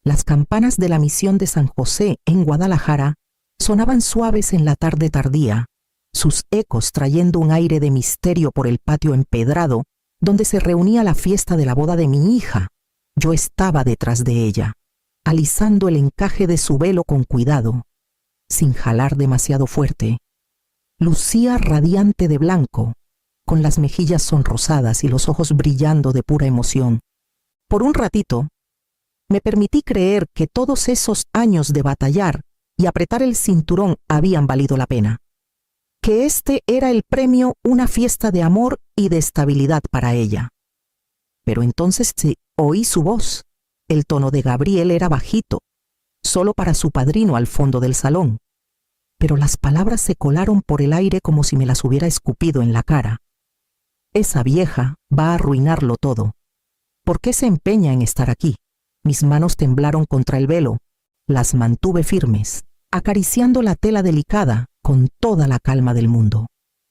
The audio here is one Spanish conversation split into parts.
Las campanas de la misión de San José en Guadalajara sonaban suaves en la tarde tardía, sus ecos trayendo un aire de misterio por el patio empedrado donde se reunía la fiesta de la boda de mi hija. Yo estaba detrás de ella, alisando el encaje de su velo con cuidado, sin jalar demasiado fuerte. Lucía radiante de blanco, con las mejillas sonrosadas y los ojos brillando de pura emoción. Por un ratito, me permití creer que todos esos años de batallar y apretar el cinturón habían valido la pena, que este era el premio, una fiesta de amor y de estabilidad para ella. Pero entonces oí su voz. El tono de Gabriel era bajito, solo para su padrino al fondo del salón, pero las palabras se colaron por el aire como si me las hubiera escupido en la cara. Esa vieja va a arruinarlo todo. ¿Por qué se empeña en estar aquí? Mis manos temblaron contra el velo, las mantuve firmes, acariciando la tela delicada con toda la calma del mundo.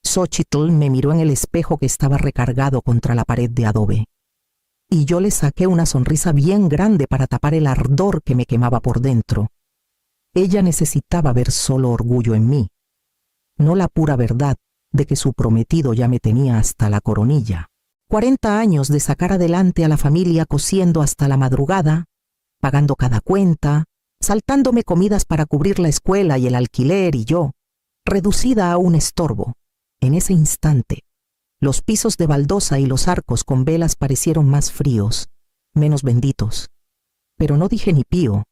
Xóchitl me miró en el espejo que estaba recargado contra la pared de adobe, y yo le saqué una sonrisa bien grande para tapar el ardor que me quemaba por dentro. Ella necesitaba ver solo orgullo en mí, no la pura verdad de que su prometido ya me tenía hasta la coronilla. 40 años de sacar adelante a la familia cosiendo hasta la madrugada, pagando cada cuenta, saltándome comidas para cubrir la escuela y el alquiler, y yo, reducida a un estorbo. En ese instante, los pisos de baldosa y los arcos con velas parecieron más fríos, menos benditos. Pero no dije ni pío.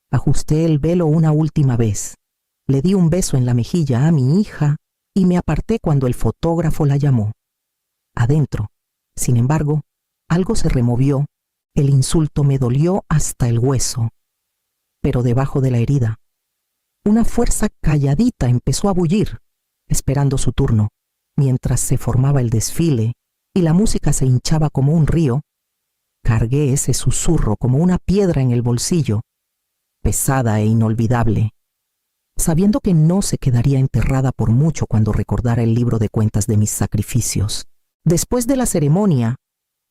Ajusté el velo una última vez, le di un beso en la mejilla a mi hija y me aparté cuando el fotógrafo la llamó. Adentro, sin embargo, algo se removió, el insulto me dolió hasta el hueso. Pero debajo de la herida, una fuerza calladita empezó a bullir, esperando su turno. Mientras se formaba el desfile y la música se hinchaba como un río, cargué ese susurro como una piedra en el bolsillo, pesada e inolvidable, sabiendo que no se quedaría enterrada por mucho cuando recordara el libro de cuentas de mis sacrificios. Después de la ceremonia,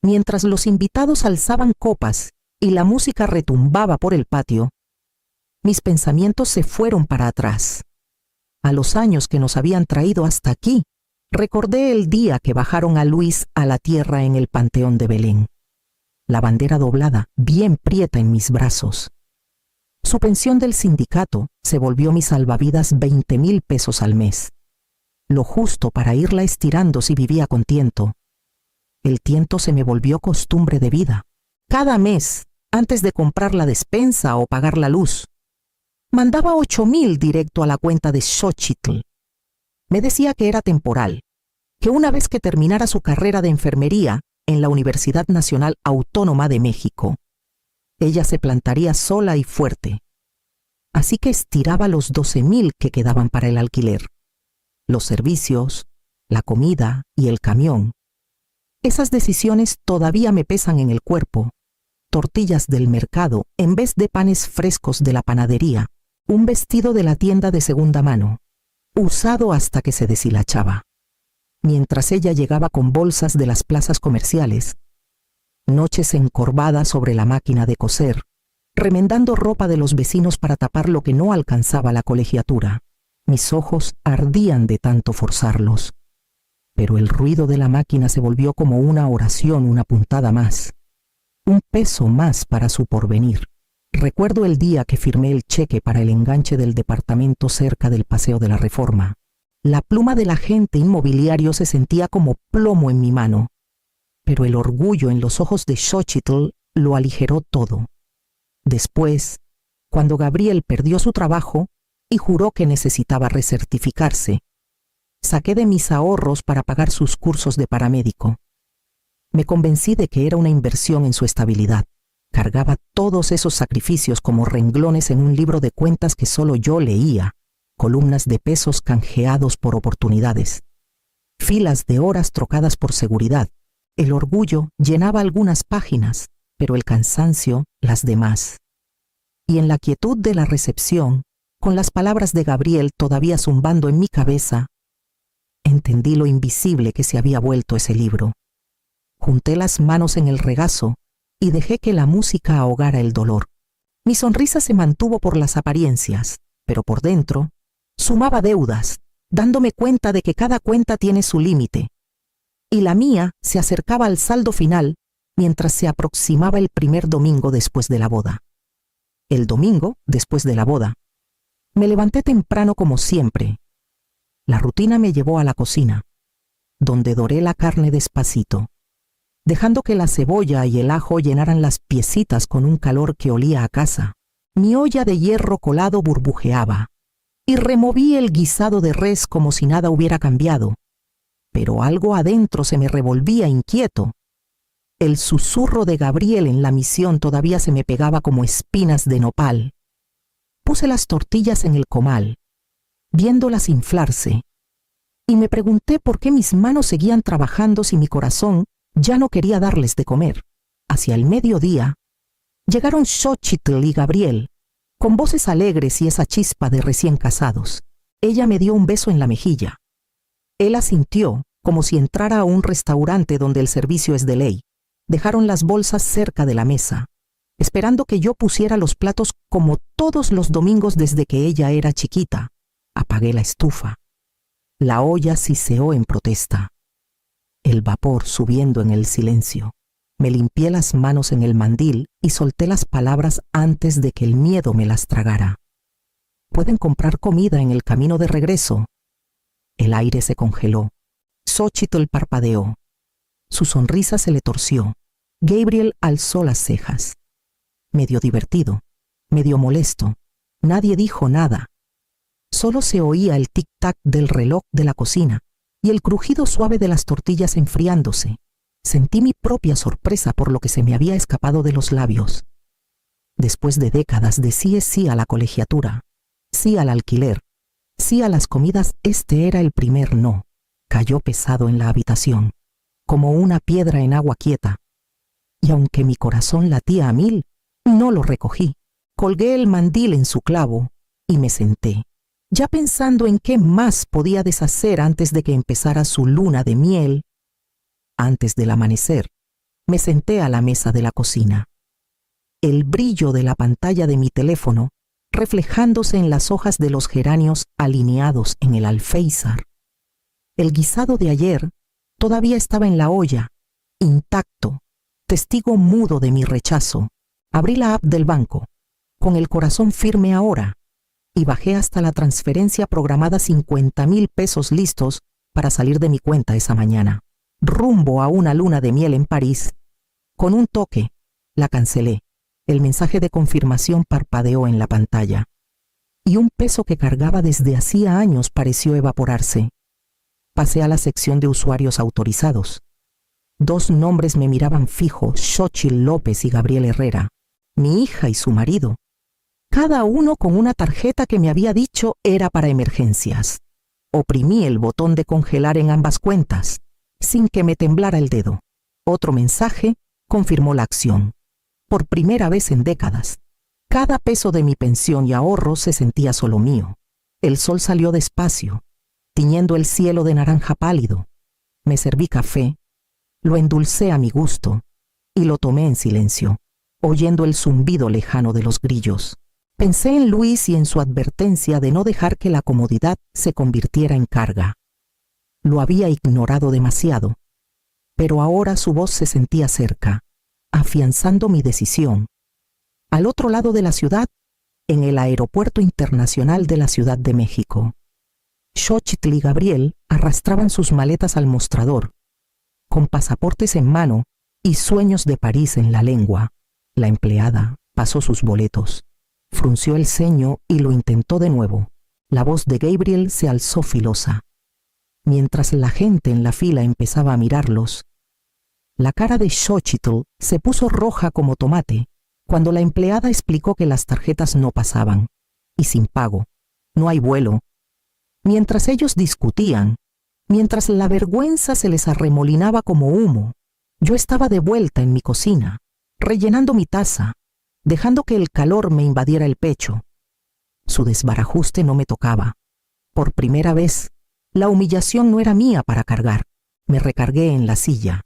mientras los invitados alzaban copas y la música retumbaba por el patio, mis pensamientos se fueron para atrás, a los años que nos habían traído hasta aquí. Recordé el día que bajaron a Luis a la tierra en el Panteón de Belén, la bandera doblada, bien prieta en mis brazos. Su pensión del sindicato se volvió mi salvavidas 20,000 pesos al mes, lo justo para irla estirando si vivía con tiento. El tiento se me volvió costumbre de vida. Cada mes, antes de comprar la despensa o pagar la luz, mandaba 8,000 directo a la cuenta de Xóchitl. Me decía que era temporal, que una vez que terminara su carrera de enfermería en la Universidad Nacional Autónoma de México, ella se plantaría sola y fuerte. Así que estiraba los 12,000 que quedaban para el alquiler, los servicios, la comida y el camión. Esas decisiones todavía me pesan en el cuerpo. Tortillas del mercado en vez de panes frescos de la panadería, un vestido de la tienda de segunda mano, usado hasta que se deshilachaba, mientras ella llegaba con bolsas de las plazas comerciales, noches encorvadas sobre la máquina de coser, remendando ropa de los vecinos para tapar lo que no alcanzaba la colegiatura. Mis ojos ardían de tanto forzarlos, pero el ruido de la máquina se volvió como una oración, una puntada más, un peso más para su porvenir. Recuerdo el día que firmé el cheque para el enganche del departamento cerca del Paseo de la Reforma. La pluma del agente inmobiliario se sentía como plomo en mi mano, pero el orgullo en los ojos de Xóchitl lo aligeró todo. Después, cuando Gabriel perdió su trabajo y juró que necesitaba recertificarse, saqué de mis ahorros para pagar sus cursos de paramédico. Me convencí de que era una inversión en su estabilidad. Cargaba todos esos sacrificios como renglones en un libro de cuentas que solo yo leía, columnas de pesos canjeados por oportunidades, filas de horas trocadas por seguridad. El orgullo llenaba algunas páginas, pero el cansancio las demás. Y en la quietud de la recepción, con las palabras de Gabriel todavía zumbando en mi cabeza, entendí lo invisible que se había vuelto ese libro. Junté las manos en el regazo y dejé que la música ahogara el dolor. Mi sonrisa se mantuvo por las apariencias, pero por dentro sumaba deudas, dándome cuenta de que cada cuenta tiene su límite. Y la mía se acercaba al saldo final mientras se aproximaba el primer domingo después de la boda. El domingo, después de la boda, me levanté temprano como siempre. La rutina me llevó a la cocina, donde doré la carne despacito, dejando que la cebolla y el ajo llenaran las piecitas con un calor que olía a casa. Mi olla de hierro colado burbujeaba, y removí el guisado de res como si nada hubiera cambiado. Pero algo adentro se me revolvía inquieto. El susurro de Gabriel en la misión todavía se me pegaba como espinas de nopal. Puse las tortillas en el comal, viéndolas inflarse, y me pregunté por qué mis manos seguían trabajando si mi corazón ya no quería darles de comer. Hacia el mediodía, llegaron Xochitl y Gabriel, con voces alegres y esa chispa de recién casados. Ella me dio un beso en la mejilla. Él asintió, como si entrara a un restaurante donde el servicio es de ley. Dejaron las bolsas cerca de la mesa, esperando que yo pusiera los platos como todos los domingos desde que ella era chiquita. Apagué la estufa. La olla siseó en protesta. El vapor subiendo en el silencio. Me limpié las manos en el mandil y solté las palabras antes de que el miedo me las tragara. ¿Pueden comprar comida en el camino de regreso? El aire se congeló. Xochitl parpadeó. Su sonrisa se le torció. Gabriel alzó las cejas. Medio divertido, medio molesto. Nadie dijo nada. Solo se oía el tic-tac del reloj de la cocina y el crujido suave de las tortillas enfriándose. Sentí mi propia sorpresa por lo que se me había escapado de los labios. Después de décadas de sí a la colegiatura, sí al alquiler, sí a las comidas, este era el primer no. Cayó pesado en la habitación, como una piedra en agua quieta. Y aunque mi corazón latía a 1000, no lo recogí. Colgué el mandil en su clavo y me senté, ya pensando en qué más podía deshacer antes de que empezara su luna de miel. Antes del amanecer, me senté a la mesa de la cocina. El brillo de la pantalla de mi teléfono reflejándose en las hojas de los geranios alineados en el alféizar. El guisado de ayer todavía estaba en la olla, intacto, testigo mudo de mi rechazo. Abrí la app del banco, con el corazón firme ahora, y bajé hasta la transferencia programada 50,000 pesos listos para salir de mi cuenta esa mañana, rumbo a una luna de miel en París. Con un toque, la cancelé. El mensaje de confirmación parpadeó en la pantalla, y un peso que cargaba desde hacía años pareció evaporarse. Pasé a la sección de usuarios autorizados. 2 nombres me miraban fijo, Xochitl López y Gabriel Herrera, mi hija y su marido, cada uno con una tarjeta que me había dicho era para emergencias. Oprimí el botón de congelar en ambas cuentas, sin que me temblara el dedo. Otro mensaje confirmó la acción. Por primera vez en décadas, cada peso de mi pensión y ahorro se sentía solo mío. El sol salió despacio, tiñendo el cielo de naranja pálido. Me serví café, lo endulcé a mi gusto y lo tomé en silencio, oyendo el zumbido lejano de los grillos. Pensé en Luis y en su advertencia de no dejar que la comodidad se convirtiera en carga. Lo había ignorado demasiado, pero ahora su voz se sentía cerca, afianzando mi decisión. Al otro lado de la ciudad, en el Aeropuerto Internacional de la Ciudad de México, Xochitl y Gabriel arrastraban sus maletas al mostrador, con pasaportes en mano y sueños de París en la lengua. La empleada pasó sus boletos, frunció el ceño y lo intentó de nuevo. La voz de Gabriel se alzó filosa. Mientras la gente en la fila empezaba a mirarlos, la cara de Xochitl se puso roja como tomate cuando la empleada explicó que las tarjetas no pasaban, y sin pago, no hay vuelo. Mientras ellos discutían, mientras la vergüenza se les arremolinaba como humo, yo estaba de vuelta en mi cocina, rellenando mi taza, dejando que el calor me invadiera el pecho. Su desbarajuste no me tocaba. Por primera vez, la humillación no era mía para cargar. Me recargué en la silla,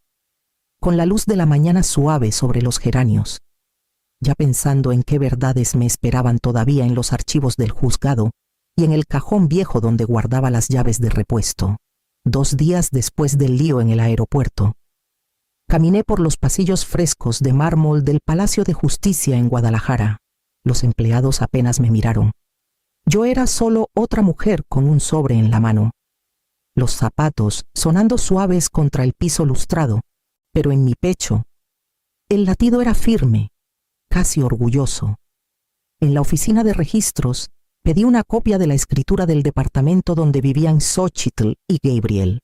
con la luz de la mañana suave sobre los geranios. ya pensando en qué verdades me esperaban todavía en los archivos del juzgado y en el cajón viejo donde guardaba las llaves de repuesto, 2 días después del lío en el aeropuerto. Caminé por los pasillos frescos de mármol del Palacio de Justicia en Guadalajara. Los empleados apenas me miraron. Yo era solo otra mujer con un sobre en la mano. Los zapatos sonando suaves contra el piso lustrado, pero en mi pecho el latido era firme, casi orgulloso. En la oficina de registros pedí una copia de la escritura del departamento donde vivían Xóchitl y Gabriel.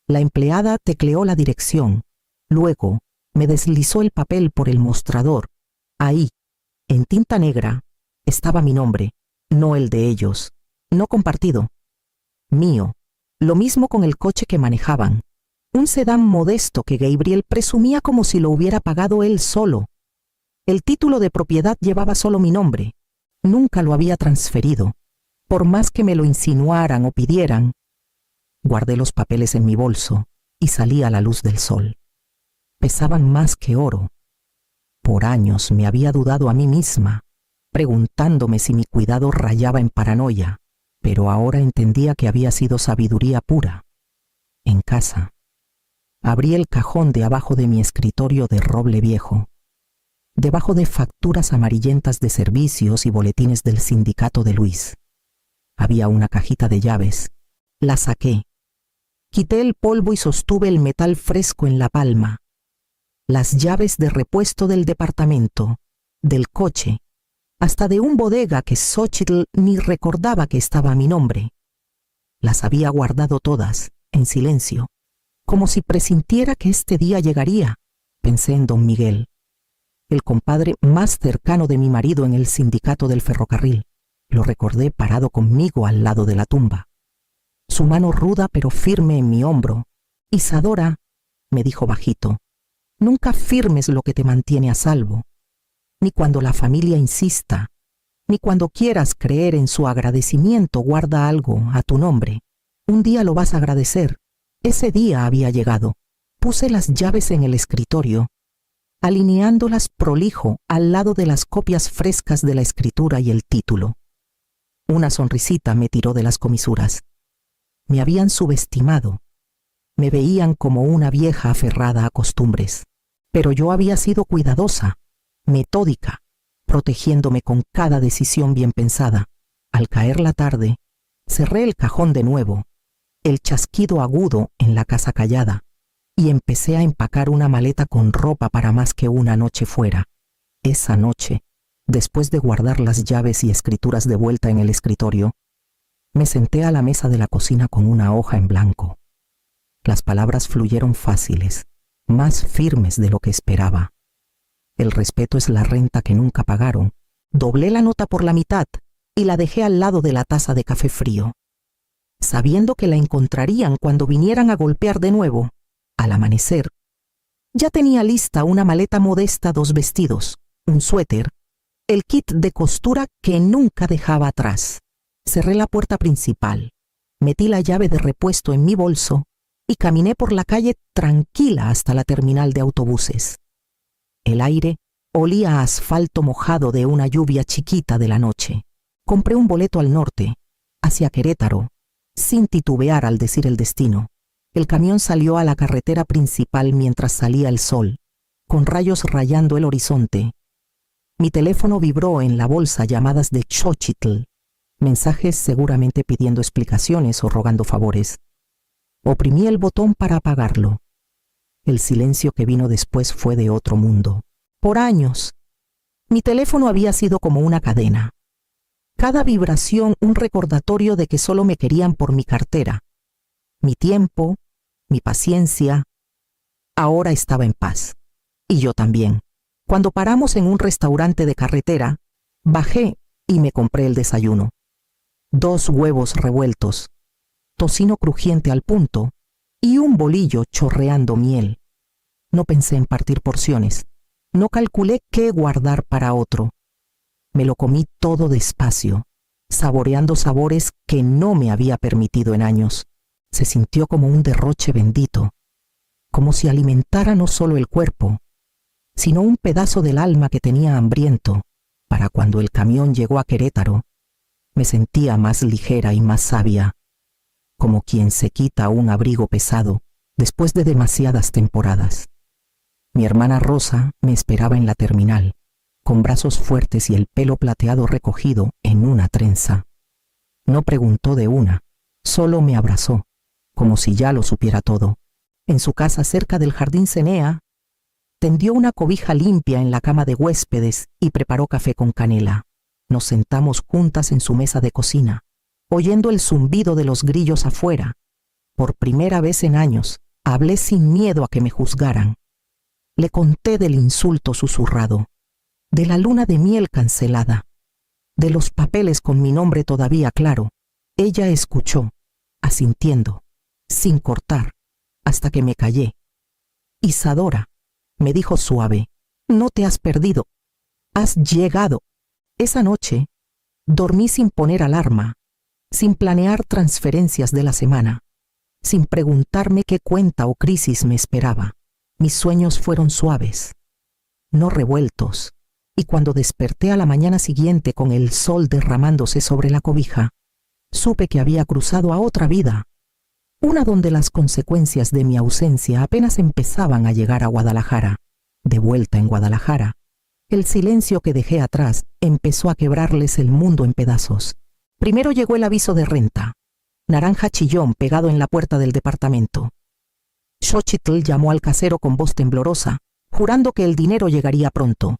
La empleada tecleó la dirección. Luego me deslizó el papel por el mostrador. Ahí, en tinta negra, estaba mi nombre, no el de ellos, no compartido. Mío, lo mismo con el coche que manejaban. Un sedán modesto que Gabriel presumía como si lo hubiera pagado él solo. El título de propiedad llevaba solo mi nombre. Nunca lo había transferido. Por más que me lo insinuaran o pidieran, guardé los papeles en mi bolso y salí a la luz del sol. Pesaban más que oro. Por años me había dudado a mí misma, preguntándome si mi cuidado rayaba en paranoia, pero ahora entendía que había sido sabiduría pura. En casa, abrí el cajón de abajo de mi escritorio de roble viejo. Debajo de facturas amarillentas de servicios y boletines del sindicato de Luis, había una cajita de llaves. La saqué. Quité el polvo y sostuve el metal fresco en la palma. Las llaves de repuesto del departamento, del coche, hasta de un bodega que Xóchitl ni recordaba que estaba a mi nombre. Las había guardado todas, en silencio, como si presintiera que este día llegaría. Pensé en don Miguel, el compadre más cercano de mi marido en el sindicato del ferrocarril. Lo recordé parado conmigo al lado de la tumba. Su mano ruda pero firme en mi hombro. Isadora, me dijo bajito, nunca firmes lo que te mantiene a salvo, ni cuando la familia insista, ni cuando quieras creer en su agradecimiento guarda algo a tu nombre. Un día lo vas a agradecer. Ese día había llegado. Puse las llaves en el escritorio, alineándolas prolijo al lado de las copias frescas de la escritura y el título. Una sonrisita me tiró de las comisuras. Me habían subestimado. Me veían como una vieja aferrada a costumbres. Pero yo había sido cuidadosa, metódica, protegiéndome con cada decisión bien pensada. Al caer la tarde, cerré el cajón de nuevo, el chasquido agudo en la casa callada, y empecé a empacar una maleta con ropa para más que una noche fuera. Esa noche, después de guardar las llaves y escrituras de vuelta en el escritorio, me senté a la mesa de la cocina con una hoja en blanco. Las palabras fluyeron fáciles, más firmes de lo que esperaba. El respeto es la renta que nunca pagaron. Doblé la nota por la mitad y la dejé al lado de la taza de café frío, sabiendo que la encontrarían cuando vinieran a golpear de nuevo. Al amanecer, ya tenía lista una maleta modesta, 2 vestidos, un suéter, el kit de costura que nunca dejaba atrás. Cerré la puerta principal, metí la llave de repuesto en mi bolso y caminé por la calle tranquila hasta la terminal de autobuses. El aire olía a asfalto mojado de una lluvia chiquita de la noche. Compré un boleto al norte, hacia Querétaro, sin titubear al decir el destino. El camión salió a la carretera principal mientras salía el sol, con rayos rayando el horizonte. Mi teléfono vibró en la bolsa, llamadas de Xóchitl, mensajes seguramente pidiendo explicaciones o rogando favores. Oprimí el botón para apagarlo. El silencio que vino después fue de otro mundo. Por años, mi teléfono había sido como una cadena. Cada vibración un recordatorio de que solo me querían por mi cartera, mi tiempo, mi paciencia. Ahora estaba en paz. Y yo también. Cuando paramos en un restaurante de carretera, bajé y me compré el desayuno. 2 huevos revueltos, tocino crujiente al punto y un bolillo chorreando miel. No pensé en partir porciones. No calculé qué guardar para otro. Me lo comí todo despacio, saboreando sabores que no me había permitido en años. Se sintió como un derroche bendito, como si alimentara no solo el cuerpo, sino un pedazo del alma que tenía hambriento para cuando el camión llegó a Querétaro. Me sentía más ligera y más sabia, como quien se quita un abrigo pesado después de demasiadas temporadas. Mi hermana Rosa me esperaba en la terminal, con brazos fuertes y el pelo plateado recogido en una trenza. No preguntó de una, solo me abrazó, como si ya lo supiera todo. En su casa cerca del jardín Cenea, tendió una cobija limpia en la cama de huéspedes y preparó café con canela. Nos sentamos juntas en su mesa de cocina, oyendo el zumbido de los grillos afuera. Por primera vez en años, hablé sin miedo a que me juzgaran. Le conté del insulto susurrado, de la luna de miel cancelada, de los papeles con mi nombre todavía claro. Ella escuchó, asintiendo, sin cortar, hasta que me callé. Isadora, me dijo suave, no te has perdido, has llegado. Esa noche, dormí sin poner alarma, sin planear transferencias de la semana, sin preguntarme qué cuenta o crisis me esperaba. Mis sueños fueron suaves, no revueltos, y cuando desperté a la mañana siguiente con el sol derramándose sobre la cobija, supe que había cruzado a otra vida, una donde las consecuencias de mi ausencia apenas empezaban a llegar a Guadalajara. De vuelta en Guadalajara, el silencio que dejé atrás empezó a quebrarles el mundo en pedazos. Primero llegó el aviso de renta, naranja chillón pegado en la puerta del departamento. Xochitl llamó al casero con voz temblorosa, jurando que el dinero llegaría pronto,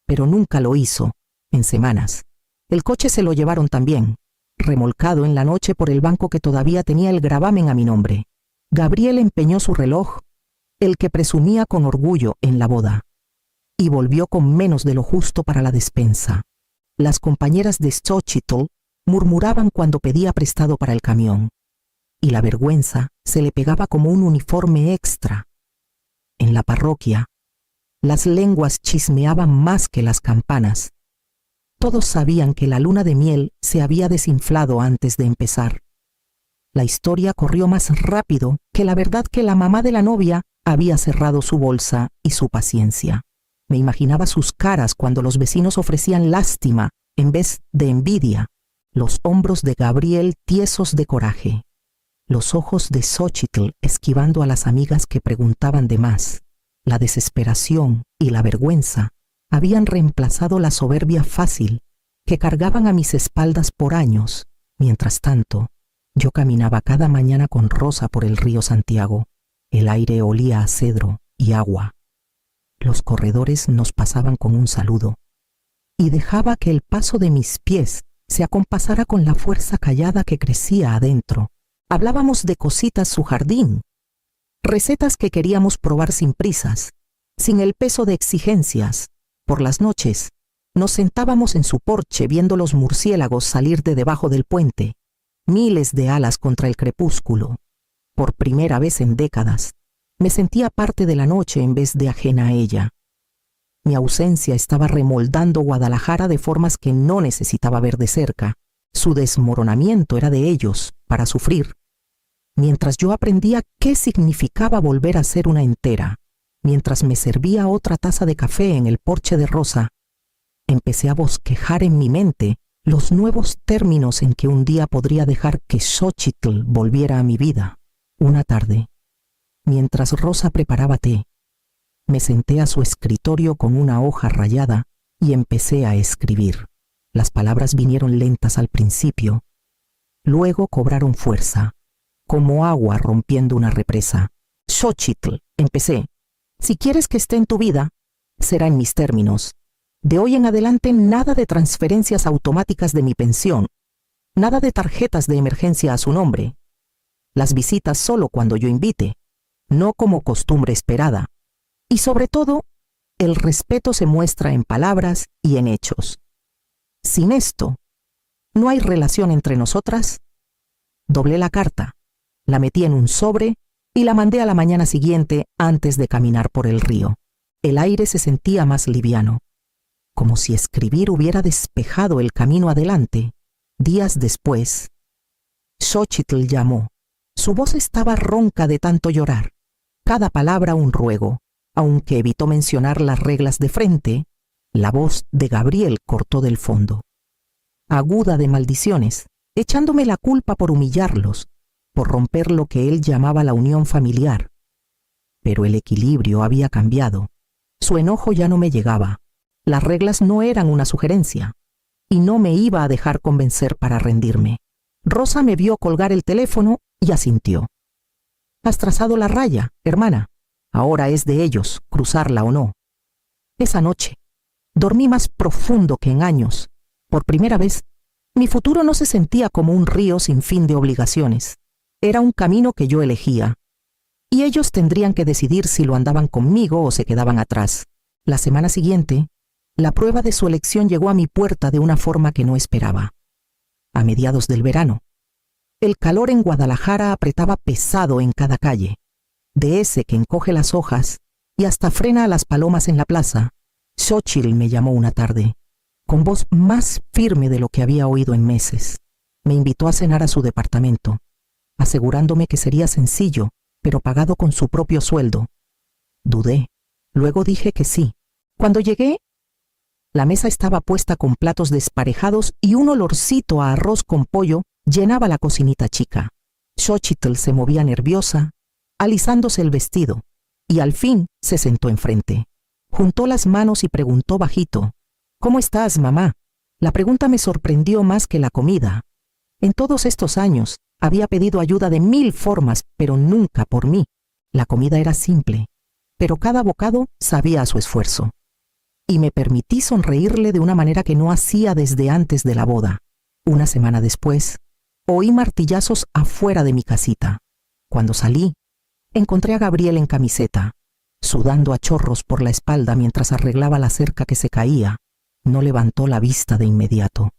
pero nunca lo hizo, en semanas. El coche se lo llevaron también, remolcado en la noche por el banco que todavía tenía el gravamen a mi nombre. Gabriel empeñó su reloj, el que presumía con orgullo en la boda, y volvió con menos de lo justo para la despensa. Las compañeras de Xochitl murmuraban cuando pedía prestado para el camión, y la vergüenza se le pegaba como un uniforme extra. En la parroquia, las lenguas chismeaban más que las campanas. Todos sabían que la luna de miel se había desinflado antes de empezar. La historia corrió más rápido que la verdad que la mamá de la novia había cerrado su bolsa y su paciencia. Me imaginaba sus caras cuando los vecinos ofrecían lástima en vez de envidia, los hombros de Gabriel tiesos de coraje, los ojos de Xochitl esquivando a las amigas que preguntaban de más. La desesperación y la vergüenza habían reemplazado la soberbia fácil que cargaban a mis espaldas por años. Mientras tanto, yo caminaba cada mañana con Rosa por el río Santiago. El aire olía a cedro y agua. Los corredores nos pasaban con un saludo, y dejaba que el paso de mis pies se acompasara con la fuerza callada que crecía adentro. Hablábamos de cositas su jardín, recetas que queríamos probar sin prisas, sin el peso de exigencias. Por las noches, nos sentábamos en su porche viendo los murciélagos salir de debajo del puente, miles de alas contra el crepúsculo. Por primera vez en décadas, me sentía parte de la noche en vez de ajena a ella. Mi ausencia estaba remoldando Guadalajara de formas que no necesitaba ver de cerca. Su desmoronamiento era de ellos, para sufrir. Mientras yo aprendía qué significaba volver a ser una entera, mientras me servía otra taza de café en el porche de Rosa, empecé a bosquejar en mi mente los nuevos términos en que un día podría dejar que Xochitl volviera a mi vida. Una tarde, mientras Rosa preparaba té, me senté a su escritorio con una hoja rayada y empecé a escribir. Las palabras vinieron lentas al principio, luego cobraron fuerza, como agua rompiendo una represa. Xochitl, empecé. Si quieres que esté en tu vida, será en mis términos. De hoy en adelante nada de transferencias automáticas de mi pensión, nada de tarjetas de emergencia a su nombre. Las visitas solo cuando yo invite, no como costumbre esperada. Y sobre todo, el respeto se muestra en palabras y en hechos. Sin esto, ¿no hay relación entre nosotras? Doblé la carta, la metí en un sobre y la mandé a la mañana siguiente antes de caminar por el río. El aire se sentía más liviano, como si escribir hubiera despejado el camino adelante. Días después, Xochitl llamó. Su voz estaba ronca de tanto llorar, cada palabra un ruego. Aunque evitó mencionar las reglas de frente, la voz de Gabriel cortó del fondo, aguda de maldiciones, echándome la culpa por humillarlos, por romper lo que él llamaba la unión familiar. Pero el equilibrio había cambiado. Su enojo ya no me llegaba. Las reglas no eran una sugerencia, y no me iba a dejar convencer para rendirme. Rosa me vio colgar el teléfono y asintió. «Has trazado la raya, hermana. Ahora es de ellos, cruzarla o no». Esa noche, dormí más profundo que en años. Por primera vez, mi futuro no se sentía como un río sin fin de obligaciones. Era un camino que yo elegía, y ellos tendrían que decidir si lo andaban conmigo o se quedaban atrás. La semana siguiente, la prueba de su elección llegó a mi puerta de una forma que no esperaba. A mediados del verano, el calor en Guadalajara apretaba pesado en cada calle, de ese que encoge las hojas y hasta frena a las palomas en la plaza. Xóchitl me llamó una tarde, con voz más firme de lo que había oído en meses. Me invitó a cenar a su departamento, asegurándome que sería sencillo, pero pagado con su propio sueldo. Dudé, luego dije que sí. Cuando llegué, la mesa estaba puesta con platos desparejados y un olorcito a arroz con pollo llenaba la cocinita chica. Xóchitl se movía nerviosa, alisándose el vestido, y al fin se sentó enfrente. Juntó las manos y preguntó bajito: «¿Cómo estás, mamá?». La pregunta me sorprendió más que la comida. En todos estos años había pedido ayuda de 1000 formas, pero nunca por mí. La comida era simple, pero cada bocado sabía a su esfuerzo. Y me permití sonreírle de una manera que no hacía desde antes de la boda. Una semana después, oí martillazos afuera de mi casita. Cuando salí, encontré a Gabriel en camiseta, sudando a chorros por la espalda mientras arreglaba la cerca que se caía. No levantó la vista de inmediato.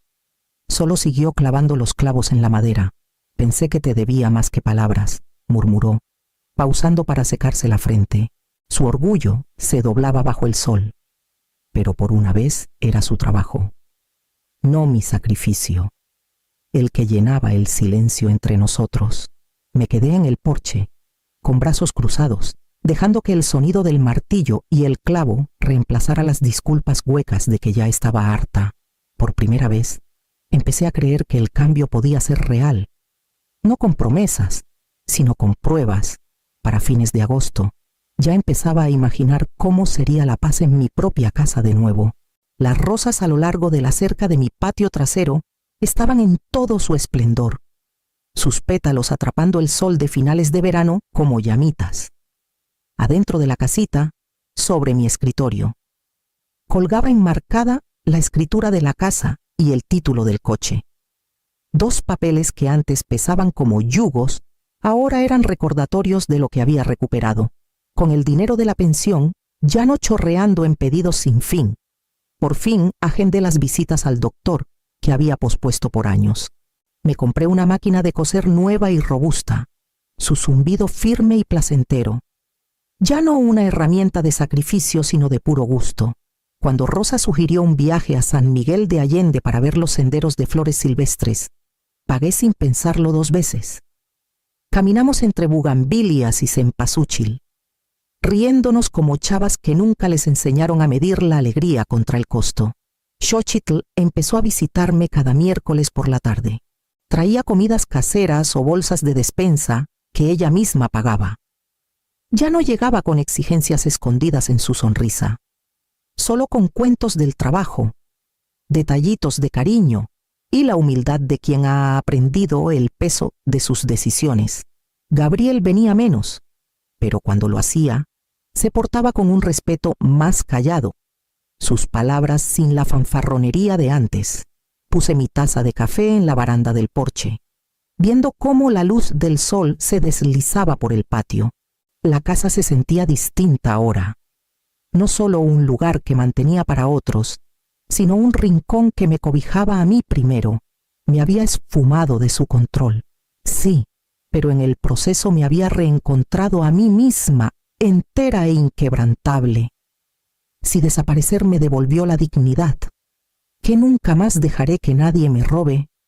Solo siguió clavando los clavos en la madera. «Pensé que te debía más que palabras», murmuró, pausando para secarse la frente. Su orgullo se doblaba bajo el sol. Pero por una vez era su trabajo, no mi sacrificio, el que llenaba el silencio entre nosotros. Me quedé en el porche, con brazos cruzados, dejando que el sonido del martillo y el clavo reemplazara las disculpas huecas de que ya estaba harta. Por primera vez, empecé a creer que el cambio podía ser real, no con promesas, sino con pruebas. Para fines de agosto, ya empezaba a imaginar cómo sería la paz en mi propia casa de nuevo. Las rosas a lo largo de la cerca de mi patio trasero estaban en todo su esplendor, sus pétalos atrapando el sol de finales de verano como llamitas. Adentro de la casita, sobre mi escritorio, colgaba enmarcada la escritura de la casa y el título del coche. 2 papeles que antes pesaban como yugos, ahora eran recordatorios de lo que había recuperado. Con el dinero de la pensión, ya no chorreando en pedidos sin fin. Por fin agendé las visitas al doctor, que había pospuesto por años. Me compré una máquina de coser nueva y robusta, su zumbido firme y placentero. Ya no una herramienta de sacrificio, sino de puro gusto. Cuando Rosa sugirió un viaje a San Miguel de Allende para ver los senderos de flores silvestres, pagué sin pensarlo 2 veces. Caminamos entre bugambilias y cempasúchil, riéndonos como chavas que nunca les enseñaron a medir la alegría contra el costo. Xóchitl empezó a visitarme cada miércoles por la tarde. Traía comidas caseras o bolsas de despensa que ella misma pagaba. Ya no llegaba con exigencias escondidas en su sonrisa, solo con cuentos del trabajo, detallitos de cariño y la humildad de quien ha aprendido el peso de sus decisiones. Gabriel venía menos, pero cuando lo hacía, se portaba con un respeto más callado, sus palabras sin la fanfarronería de antes. Puse mi taza de café en la baranda del porche, viendo cómo la luz del sol se deslizaba por el patio. La casa se sentía distinta ahora. No solo un lugar que mantenía para otros, sino un rincón que me cobijaba a mí primero. Me había esfumado de su control. Sí, pero en el proceso me había reencontrado a mí misma, entera e inquebrantable. Si desaparecer me devolvió la dignidad, que nunca más dejaré que nadie me robe,